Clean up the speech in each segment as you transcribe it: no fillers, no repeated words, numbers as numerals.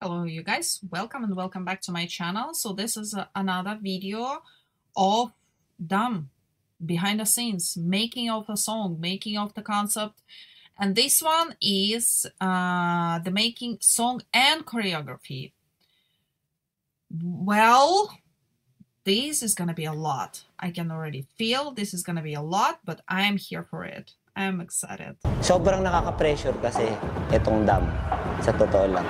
Hello you guys, welcome and welcome back to my channel. So this is another video of Dam behind the scenes, making of a song, making of the concept. And this one is the making song and choreography. Well, this is gonna be a lot. I can already feel this is gonna be a lot, but I am here for it. I am excited. Sobrang nakaka-pressure kasi itong Dam, sa totoo lang.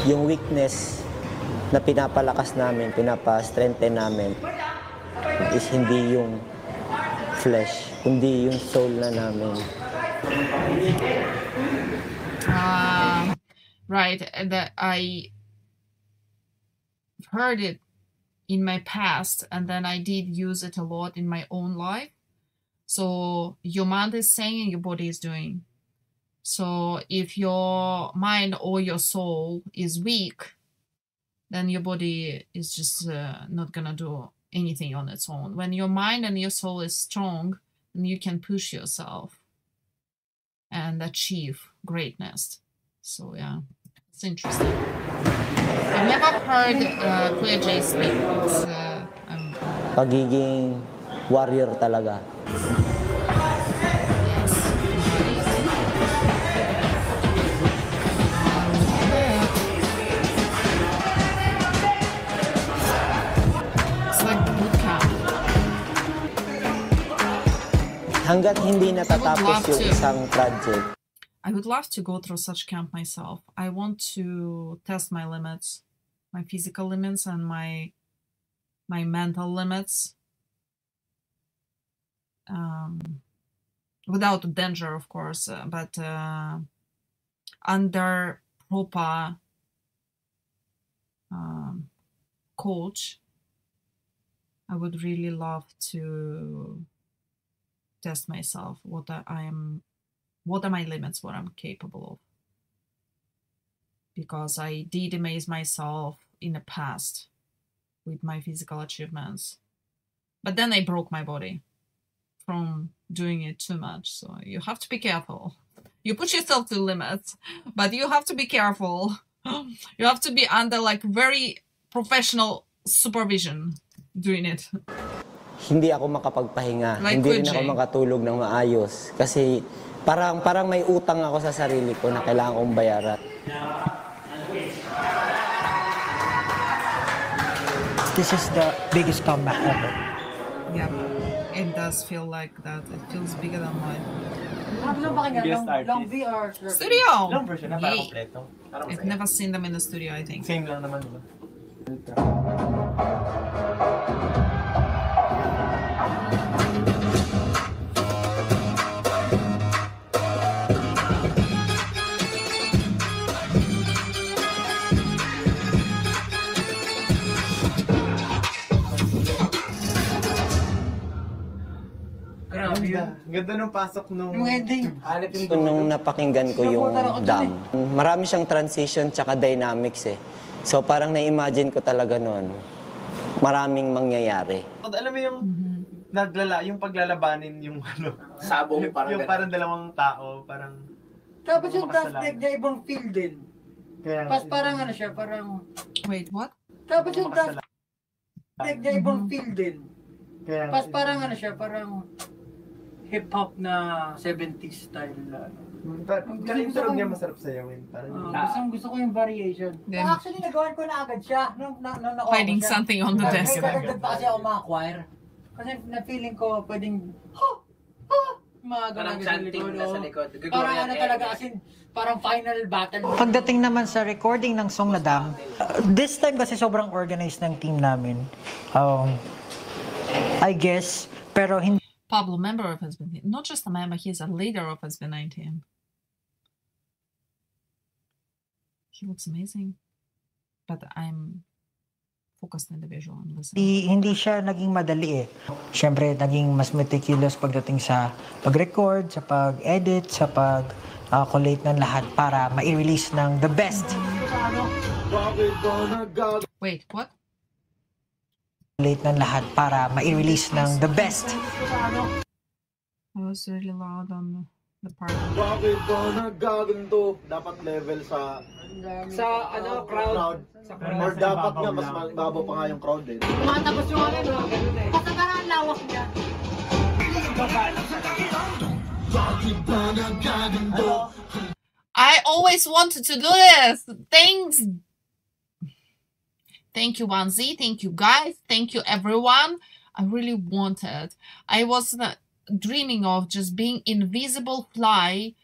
Yung weakness na pinapalakas namin, pinapa-strengthen namin is hindi yung flesh, kundi yung soul na namin. Right, that I heard it in my past, and then I did use it a lot in my own life. So your mind is saying and your body is doing. So if your mind or your soul is weak, then your body is just not gonna do anything on its own. When your mind and your soul is strong, then you can push yourself and achieve greatness. So yeah, it's interesting. I've never heard Kuya Jay speak. Pagiging warrior talaga. Hanggat hindi natatapos yung isang project. I would love to go through such camp myself. I want to test my limits, my physical limits and my mental limits. Without danger, of course, but under proper coach, I would really love to test myself, what are my limits, what I'm capable of. Because I did amaze myself in the past with my physical achievements. But then I broke my body from doing it too much. So you have to be careful. You push yourself to limits, but you have to be careful. You have to be under like very professional supervision doing it. Hindi ako makapagpahinga. Like hindi rin ako makatulog ng maayos. Kasi parang may utang ako sa sarili ko na kailangan kong bayaran. This is the biggest comeback ever. Yeah, it does feel like that. It feels bigger than mine. Long V or Studio! Long version na para kompleto. I've never seen them in the studio, I think. Same lang naman, diba? Ganda nung pasok nung wedding. So, nung napakinggan ko yung Dam, marami siyang transition tsaka dynamics eh. So parang na-imagine ko talaga noon, maraming mangyayari. Alam mo yung yung paglalabanin yung ano, Sabong parang yung parang dalawang tao, parang Tapos yung translate niya ibang feel din. kaya Parang ano siya, parang... Wait, what? Tapos yung translate niya ibang feel din. kaya Parang ano siya, parang hip-hop na 70s style na ano. Kaya yung tunog niya masarap sayawin. Parang Gusto ko yung variation. Then- Actually, nagawan ko na agad siya. Nung nakuha ko Finding siya. something on the desk. May kadagdag pa kasi ako mga choir. Kasi na-feeling ko pwedeng, mga Parang chanting na sa likod. Parang ano talaga, as in, parang final battle. Pagdating naman sa recording ng song na Dam, this time kasi sobrang organized ng team namin. I guess, pero hindi Pablo, member of SB19. Not just a member, he's a leader of SB19. He looks amazing. But I'm focused in the visual and listening. hindi siya naging madali eh. Siyempre, naging mas meticulous pagdating sa pag-record, sa pag-edit, sa pag-collate ng lahat para ma-release ng the best. Wait, what? late ng lahat para ma-release ng the best. I was really loud on the part. Bakit ba nagaganto? Dapat level sa crowd. Or dapat nga mas mababaw pa nga yung crowd eh. Tapos yung ano, basta parang ang lawak niya. I always wanted to do this. Thanks. Thank you, Wanzi. Thank you, guys. Thank you, everyone. I really wanted. I was dreaming of just being invisible fly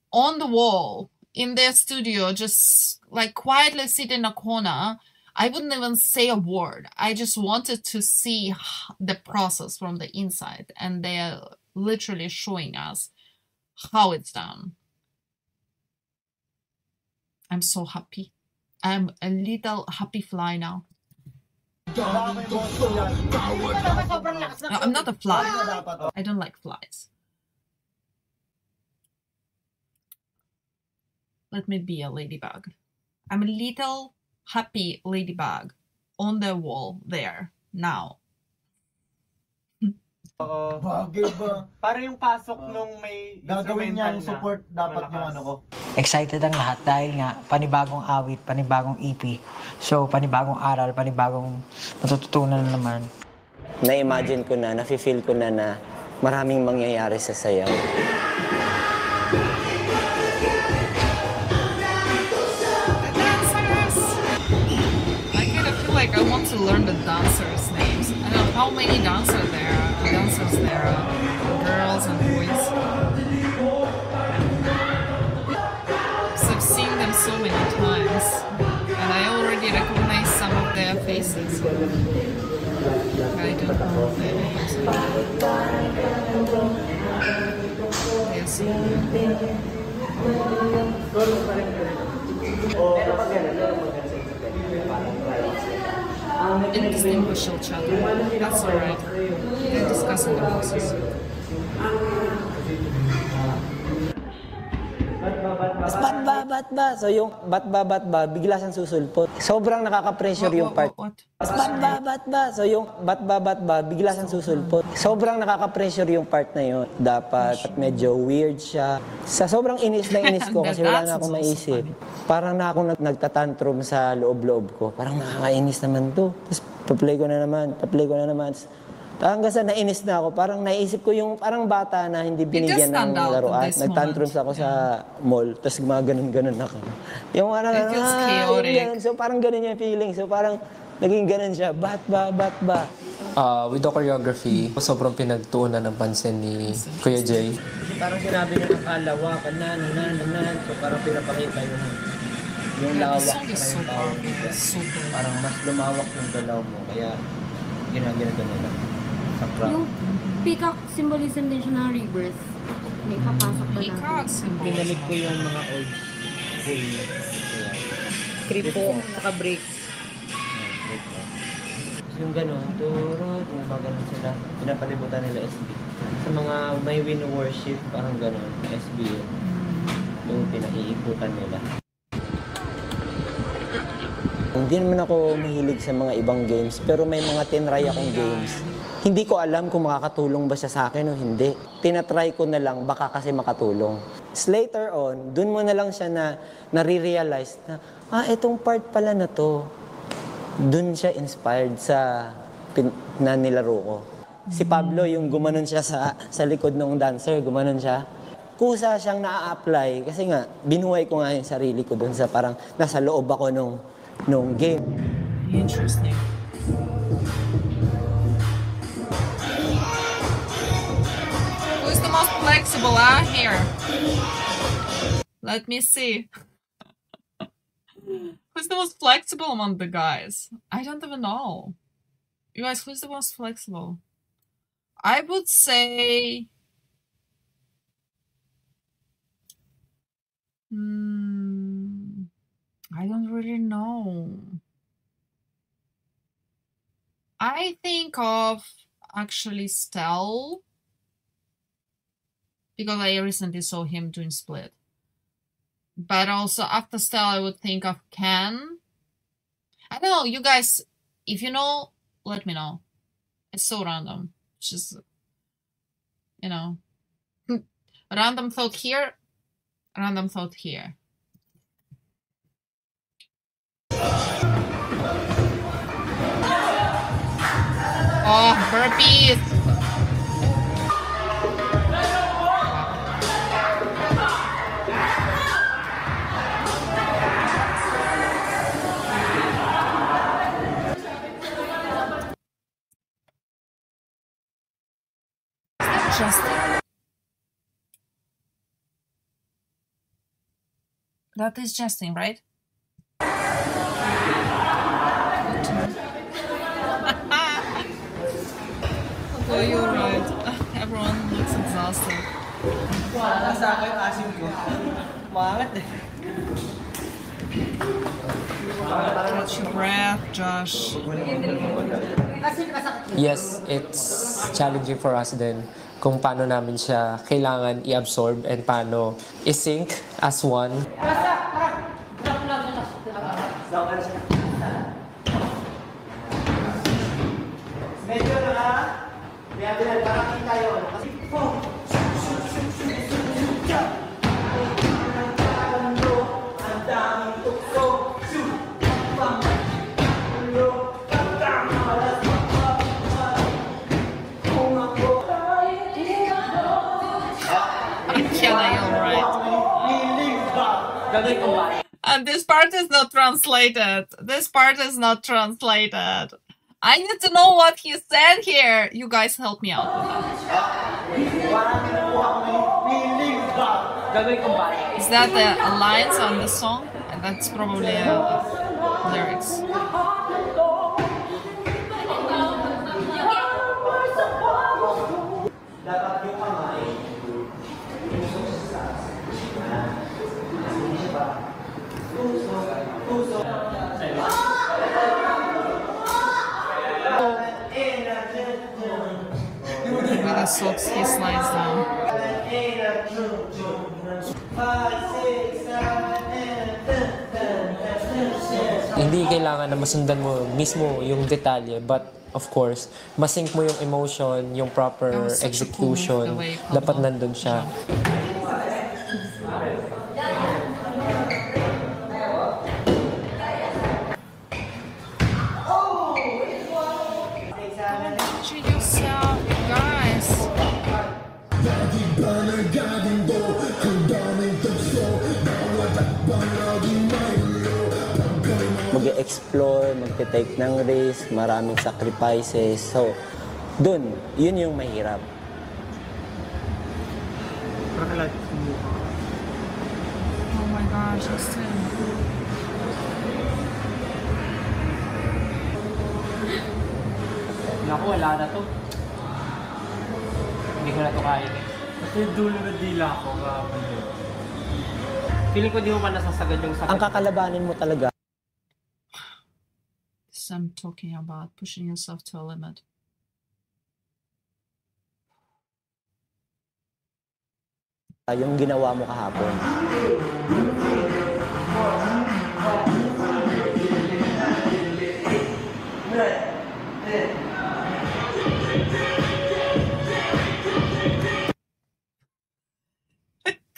on the wall in their studio, just like quietly sit in a corner. I wouldn't even say a word. I just wanted to see the process from the inside, and they're literally showing us how it's done. I'm so happy. I'm a little happy fly now. No, I'm not a fly. I don't like flies. Let me be a ladybug. I'm a little happy ladybug on the wall there now. Bagay ba? Para yung pasok nung may Gagawin niya yung instrumental support dapat yung ano ko. Excited ang lahat dahil nga panibagong awit, panibagong EP. So panibagong aral, panibagong matututunan naman. Na-imagine ko na, nafe-feel ko na maraming mangyayari sa sayaw. I kind of feel like I want to learn the dancers' names. I don't know how many dancers there are. Girls and boys. So I've seen them so many times, and I already recognize some of their faces. I don't know their names. Yes. Indistinguish each other. That's alright. They're discussing the process. Bat ba? So yung bat ba, bigla siyang susulpot. Sobrang nakaka-pressure yung part. What? Bat ba? So yung bat ba, bigla siyang susulpot. Sobrang nakaka-pressure yung part na yun. Dapat medyo weird siya. Sa sobrang inis na inis ko kasi wala na akong maisip. Parang na akong nagtatantrum sa loob-loob ko. Parang nakakainis naman to. Tapos pa-play ko na naman. Hanggang sa nainis na ako, parang naisip ko yung parang bata na hindi binigyan ng laruan. Nagtantrums ako sa mall, tapos gumaganon-ganon ako. Yung parang, It feels chaotic. So parang ganun yung feeling. So parang naging ganun siya, bat ba? With the choreography, sobrang pinagtuunan ng pansin ni Kuya Jay. Parang sinabi niya ng kalawakan na, so parang pinapakita yung Yeah, the lawak. song is so powerful. Super. Parang mas lumawak yung galaw mo, kaya ginagano lang sa crowd. Yung peacock symbolism din siya ng rebirth. May papasok ba natin? Peacock symbol. Binalik ko yung mga old school. Kripo, saka break. Yung gano'n, turot, yung mga gano'n sila, pinapalibutan nila SB. Sa mga may win worship, parang gano'n, SB yun. Yung pinaiikutan nila. Hindi naman ako mahilig sa mga ibang games, pero may mga tinry akong games. Hindi ko alam kung makakatulong ba siya sa akin o hindi. Tinatry ko na lang, baka kasi makatulong. Later on, dun mo na lang siya na nare-realize na, itong part pala na to. Dun siya inspired sa na nilaro ko. Si Pablo, yung gumanon siya sa likod ng dancer, gumanon siya. Kusa siyang na-apply kasi nga, binuhay ko nga yung sarili ko dun sa parang nasa loob ako nung game. Interesting. Who's the most flexible here? Let me see. Who's the most flexible among the guys? I don't even know. You guys, who's the most flexible? I would say... I don't really know. I think of actually Stel, because I recently saw him doing Split. But also after Stel, I would think of Ken. I don't know, you guys, if you know let me know. It's so random. It's just, you know, random thought here, random thought here. Oh, burpees! That is Justin, right? Oh, you're right. Everyone looks exhausted. Catch your breath, Josh. Yes, it's challenging for us din kung paano namin siya kailangan i-absorb and paano i-sync as one. Medyo na ha? Kaya para kita yun. And this part is not translated. This part is not translated. I need to know what he said here. You guys help me out with that. Is that the lines on the song? And that's probably lyrics. With the socks, he slides down. Hindi kailangan na masundan mo mismo yung detalye, but of course, masync mo yung emotion, yung proper execution, dapat nandun siya. Mag-explore, mag-take ng risk, maraming sacrifices. So, dun, yun yung mahirap. Oh my gosh, Justin. Naku, wala na to. Hindi ko na to kaya eh. Kasi dulo na dila ko kapag yun. Feeling ko di mo pa nasasagad yung sakit. Ang kakalabanin mo talaga. I'm talking about pushing yourself to a limit. Yung ginawa mo kahapon.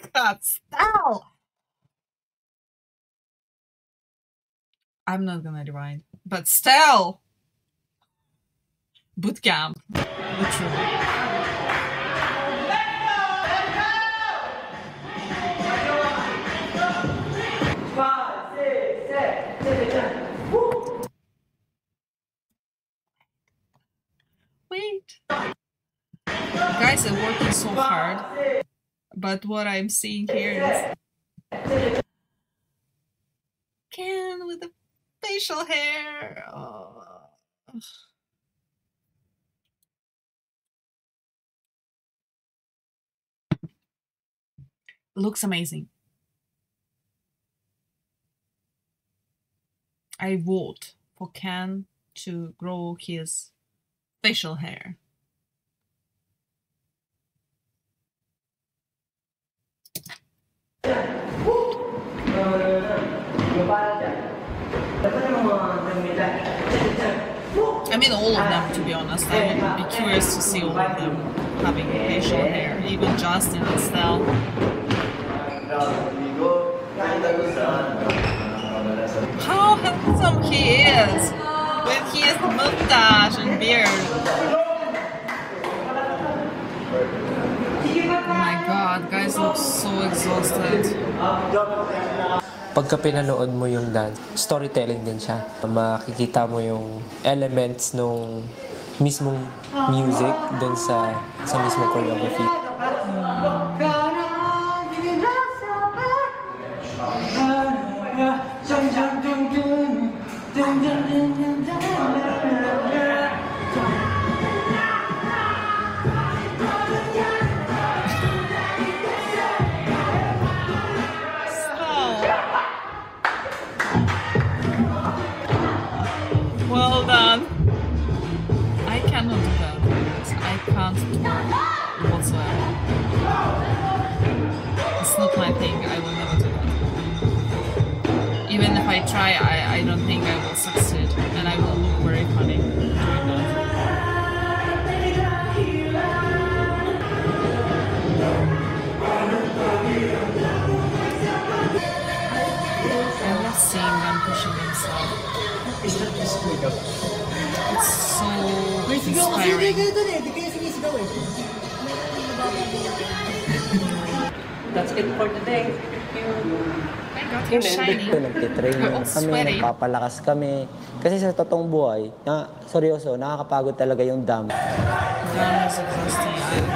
God, stop! I'm not gonna rewind, but still, boot camp, literally. Wait, guys are working so hard, but what I'm seeing here is Ken with the facial hair. Oh. Looks amazing. I vote for Ken to grow his facial hair. I mean, all of them, to be honest. I would be curious to see all of them having facial hair, even Justin and Stell. How handsome he is with his mustache and beard. Oh my god, guys look so exhausted. Pagka pinanood mo yung dance, storytelling din siya. Makikita mo yung elements nung mismong music dun sa mismong choreography. Well done. I cannot do that. I can't do that whatsoever. It's not my thing. I will never do that. Even if I try, I don't think I will succeed. And I will look very funny doing that. I love seeing them pushing themselves. It's so inspiring. That's it for today. My God, you're shiny. Nagtitrain You're all kami, sweaty. nagpapalakas kami. Kasi sa totoong buhay, seryoso, nakakapagod talaga yung dam. That is exhausting.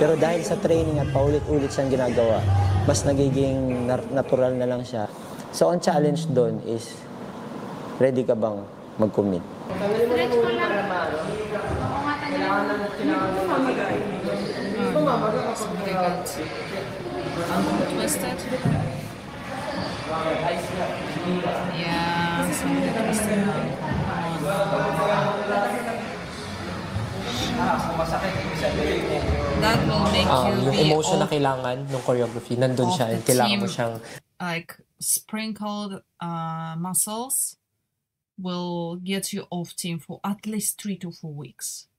Pero dahil sa training at paulit-ulit siyang ginagawa, mas nagiging natural na lang siya. So, ang challenge doon is, ready ka bang mag-commit? Somebody got twisted. Yeah, somebody twisted. That will make you Yung be emotion na off kailangan ng choreography, nandun of siya. the Kailangan mo team. siyang like sprinkled muscles will get you off team for at least 3 to 4 weeks.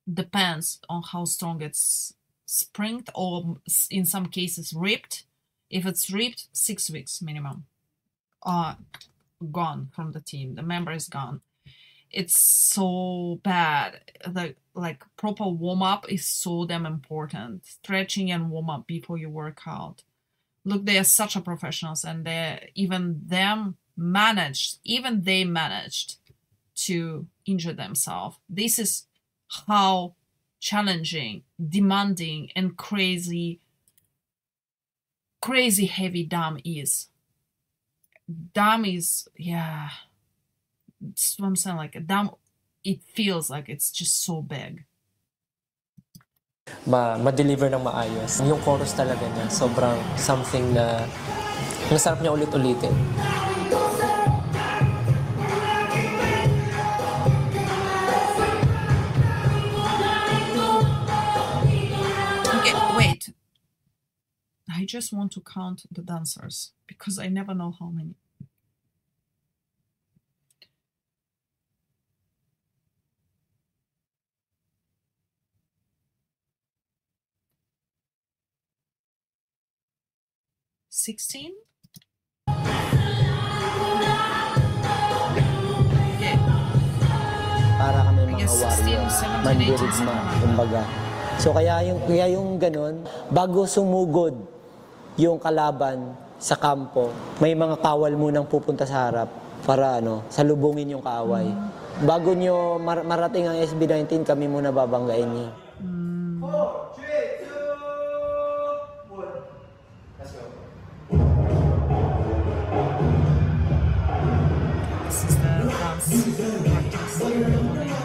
Depends on how strong it's springed or in some cases ripped. If it's ripped, 6 weeks minimum. Gone from the team. The member is gone. It's so bad. Like proper warm-up is so damn important. Stretching and warm-up before you work out. Look, they are such a professionals, and they managed to injure themselves. This is how challenging, demanding, and crazy heavy dam is. Dam is, yeah, that's what I'm saying. Like a dam, it feels like it's just so big. ma-deliver ng maayos. Yung chorus talaga niya, sobrang something na masarap niya ulit-ulitin. Okay, wait. I just want to count the dancers because I never know how many. $16? Okay. Para kami I mga guess 16, warrior, 17, 18, mandirigma, something like that. kumbaga. So kaya yung ganun, bago sumugod yung kalaban sa kampo, may mga kawal munang pupunta sa harap para salubungin yung kaaway. Bago nyo marating ang SB19, kami muna babanggain niyo. This is the dance practice in the morning.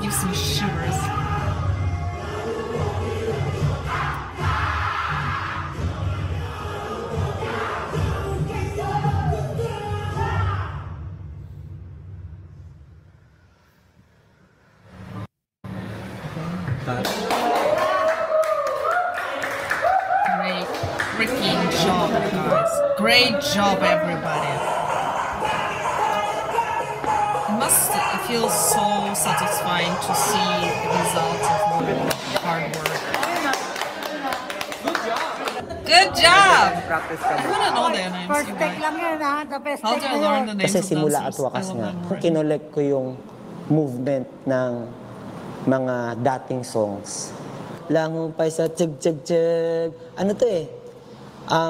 gives me shivers. Great freaking job, guys. Great job, everybody. It must feel so satisfying to see the results of all your hard work. Good job! I wanna know their names, you guys. How do I learn the names Kasi of simula at dancers? wakas I nga, will learn. kinolek ko yung movement ng mga dating songs. Langumpay sa tug-tug-tug. Ano to eh?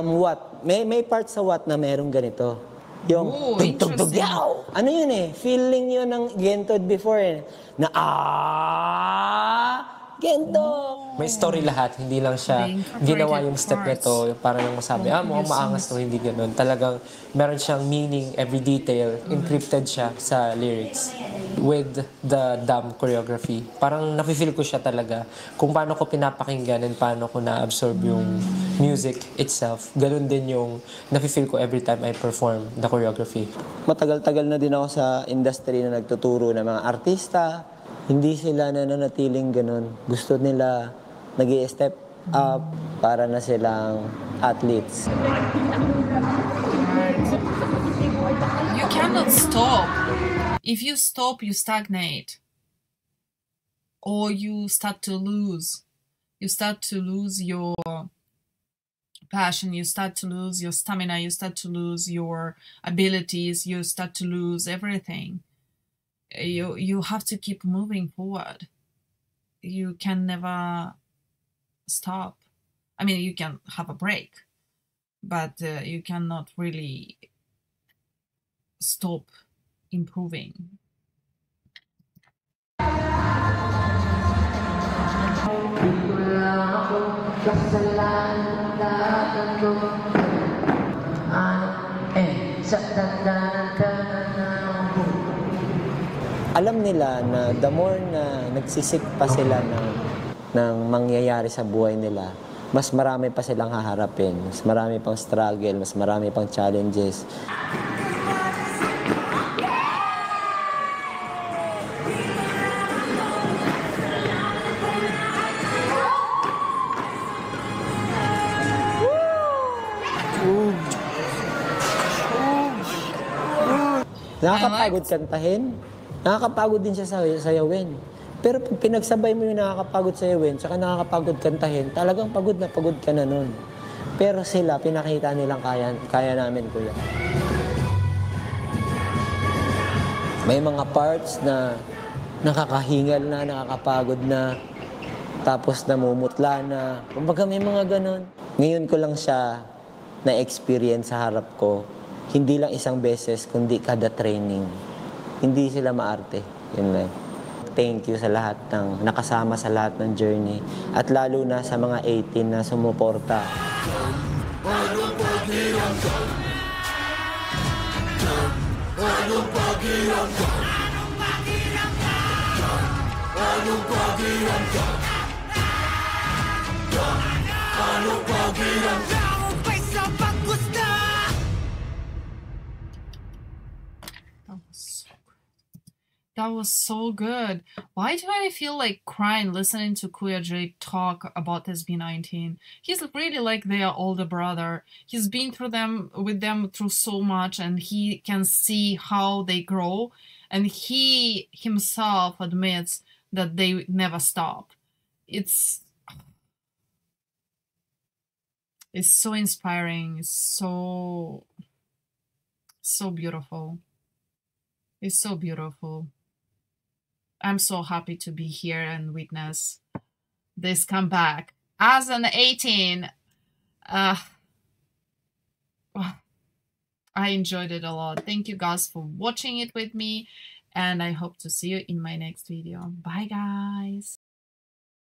What? May part sa what na merong ganito. Yung Ooh, tug-tug-tug interesting. yaw. Ano yun eh? Feeling yun ng Gentod before eh. Na Gentod! May story lahat, hindi lang siya The incorporated ginawa yung step na parts. to para lang masabi, mukhang maangas to, hindi ganun. Talagang meron siyang meaning, every detail, encrypted siya sa lyrics with the dumb choreography. Parang nafe-feel ko siya talaga kung paano ko pinapakinggan and paano ko na-absorb yung music itself. Ganun din yung nafe-feel ko every time I perform the choreography. Matagal-tagal na din ako sa industry na nagtuturo ng mga artista. Hindi sila nananatiling ganun. Gusto nila nag-i-step up para na silang athletes. You cannot stop. If you stop, you stagnate. Or you start to lose. You start to lose your passion, you start to lose your stamina, you start to lose your abilities, you start to lose everything. You have to keep moving forward. You can never stop. I mean, you can have a break, but you cannot really stop improving. Alam nila na the more na nagsisik pa sila ng mangyayari sa buhay nila, mas marami pa silang haharapin, mas marami pang struggle, mas marami pang challenges. Nakakapagod kantahin. Nakakapagod din siya sayawin. Pero pag pinagsabay mo yung nakakapagod sayawin, tsaka nakakapagod kantahin, talagang pagod ka na nun. Pero sila, pinakita nilang kaya namin, kuya. May mga parts na nakakahingal na, nakakapagod na, tapos namumutla na. Kumbaga may mga ganon. Ngayon ko lang siya na-experience sa harap ko. Hindi lang isang beses, kundi kada training. Hindi sila maarte. Yun lang. Thank you sa lahat ng nakasama sa lahat ng journey. At lalo na sa mga 18 na sumuporta. That was so good. Why do I feel like crying listening to Kuya Drake talk about SB19? He's really like their older brother. He's been through through so much, and he can see how they grow. And he himself admits that they never stop. It's so inspiring. It's so beautiful. It's so beautiful. I'm so happy to be here and witness this comeback. As an 18, I enjoyed it a lot. Thank you guys for watching it with me, and I hope to see you in my next video. Bye, guys.